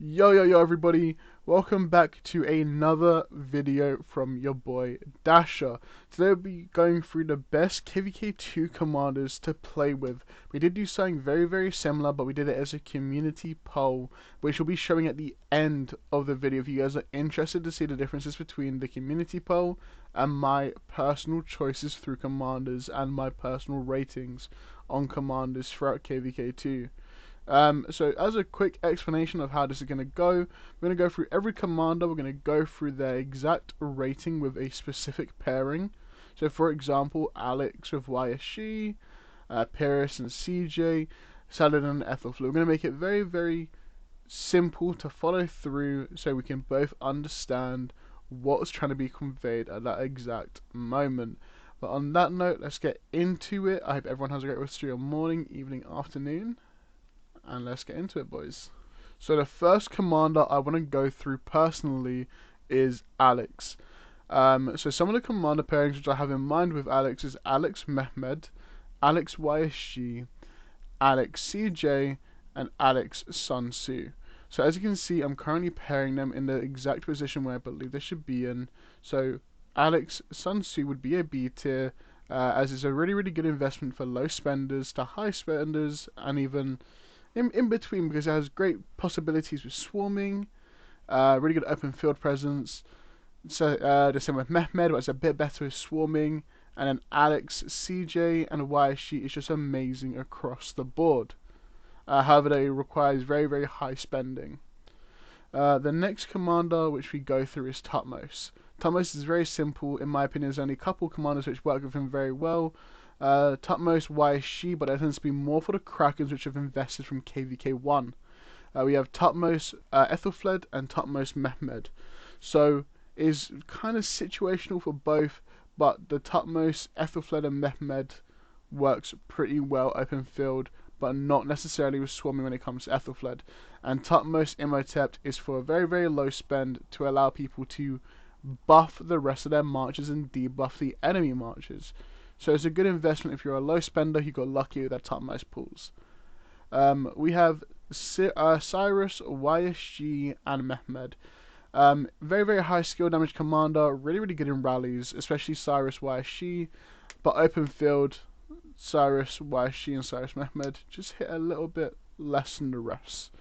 Yo everybody, welcome back to another video from your boy Dasher. Today we'll be going through the best KvK2 commanders to play with. We did do something very similar, but we did it as a community poll, which we'll be showing at the end of the video if you guys are interested to see the differences between the community poll and my personal choices through commanders and my personal ratings on commanders throughout KvK2. So as a quick explanation of how this is going to go, we're going to go through every commander, we're going to go through their exact rating with a specific pairing. So for example, Alex with YSG, Paris and CJ, Saladin and Ethelflaed. We're going to make it very simple to follow through so we can both understand what's trying to be conveyed at that exact moment. But on that note, let's get into it. I hope everyone has a great rest of your morning, evening, afternoon. And let's get into it, boys. So the first commander I want to go through personally is Alex. So some of the commander pairings which I have in mind with Alex is Alex Mehmed, Alex YSG, Alex CJ, and Alex Sun Tzu. So as you can see, I'm currently pairing them in the exact position where I believe they should be in. So Alex Sun Tzu would be a B tier, as it's a really good investment for low spenders to high spenders, and even in between, because it has great possibilities with swarming, really good open field presence. So the same with Mehmed, but it's a bit better with swarming, and then Alex, CJ, and YSG is just amazing across the board. However, they requires very high spending. The next commander which we go through is Tutmos. Tutmos is very simple, in my opinion. There's only a couple commanders which work with him very well. Tutmos YSG, but that tends to be more for the Krakens which have invested from KvK1. We have Tutmos Ethelflaed and Tutmos Mehmed. So is kind of situational for both, but the Tutmos Ethelflaed and Mehmed works pretty well open field, but not necessarily with swarming when it comes to Ethelflaed. And Tutmos Imhotep is for a very low spend to allow people to buff the rest of their marches and debuff the enemy marches. So it's a good investment if you're a low spender who got lucky with their Tutmos pools. We have Cyrus, YSG, and Mehmed. Very high skill damage commander, really good in rallies, especially Cyrus YSG, but open field, Cyrus YSG and Cyrus Mehmed just hit a little bit less than the rest.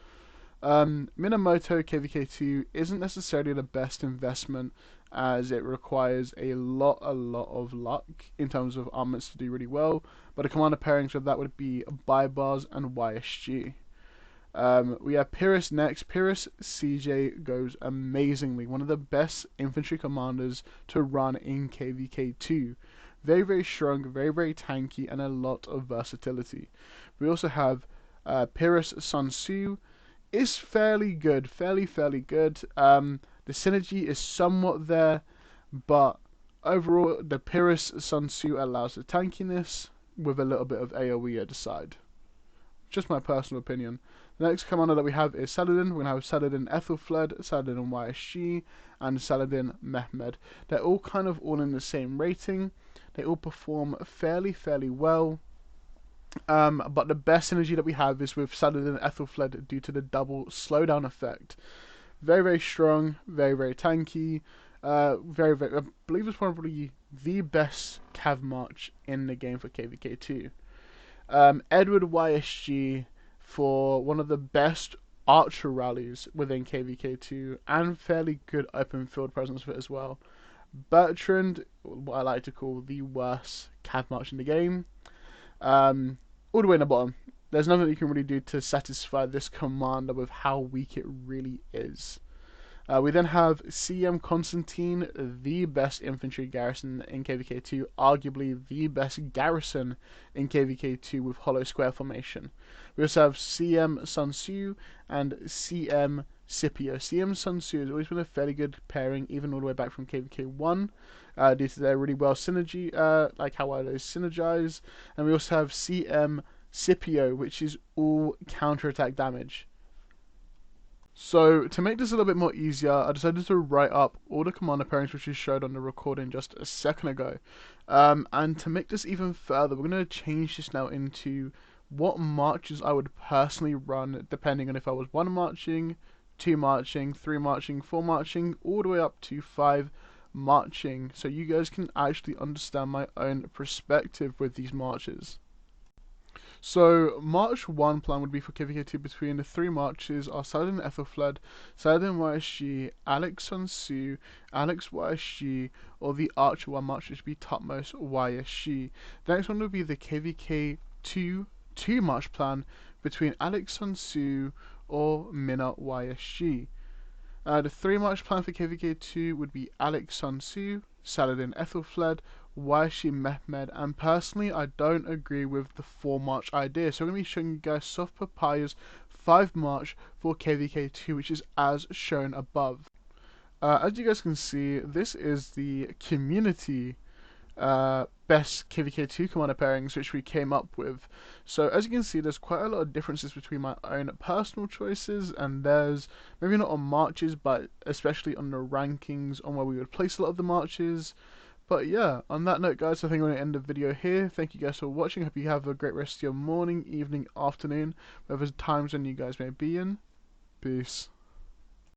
Minamoto KvK2 isn't necessarily the best investment, as it requires a lot of luck in terms of armaments to do really well, but the commander pairings of that would be Baibars and YSG. We have Pyrrhus next. Pyrrhus CJ goes amazingly, one of the best infantry commanders to run in KvK2. Very strong, very tanky, and a lot of versatility. We also have Pyrrhus Sun Tzu. Is fairly good, fairly good. The synergy is somewhat there, but overall the Pyrrhus Sun Tzu allows the tankiness with a little bit of AoE at the side. Just my personal opinion. The next commander that we have is Saladin. We're going to have Saladin Ethelflaed, Saladin YSG, and Saladin Mehmed. They're all kind of all in the same rating. They all perform fairly well. But the best synergy that we have is with Saladin Ethelflaed due to the double slowdown effect. Very strong, very tanky. I believe it's probably the best cav march in the game for KvK2. Edward YSG for one of the best archer rallies within KvK2 and fairly good open field presence for it as well. Bertrand, what I like to call the worst cav march in the game. All the way in the bottom. There's nothing that you can really do to satisfy this commander with how weak it really is. We then have CM Constantine, the best infantry garrison in KvK2, arguably the best garrison in KvK2 with hollow square formation. We also have CM Sun Tzu and CM Scipio. CM Sun Tzu has always been a fairly good pairing, even all the way back from KvK1, due to their really well synergy, like how well they synergize. And we also have CM Scipio, which is all counterattack damage. So to make this a little bit more easier, I decided to write up all the commander pairings which we showed on the recording just a second ago. And to make this even further, we're going to change this now into what marches I would personally run, depending on if I was one marching, 2 marching, 3 marching, 4 marching, all the way up to 5 marching, so you guys can actually understand my own perspective with these marches. So March 1 plan would be for KvK 2 between the 3 marches are Saladin Ethelfled, Saladin YSG, Alex Sun Tzu, Alex YSG, or the Archer 1 march, which would be topmost YSG. The next one would be the KvK 2 march plan between Alex Sun Tzu or Minna YSG. The 3 march plan for KvK 2 would be Alex Sun Tzu, Saladin Ethelfled, YSG Mehmed, and personally I don't agree with the 4 march idea, so I'm going to be showing you guys softpapya's 5 march for KvK 2, which is as shown above. As you guys can see, this is the community best KvK 2 commander pairings which we came up with. So as you can see, there's quite a lot of differences between my own personal choices and theirs, maybe not on marches, but especially on the rankings on where we would place a lot of the marches. But yeah, on that note guys, I think I'm going to end the video here. Thank you guys for watching. Hope you have a great rest of your morning, evening, afternoon, whatever time zone you guys may be in. Peace.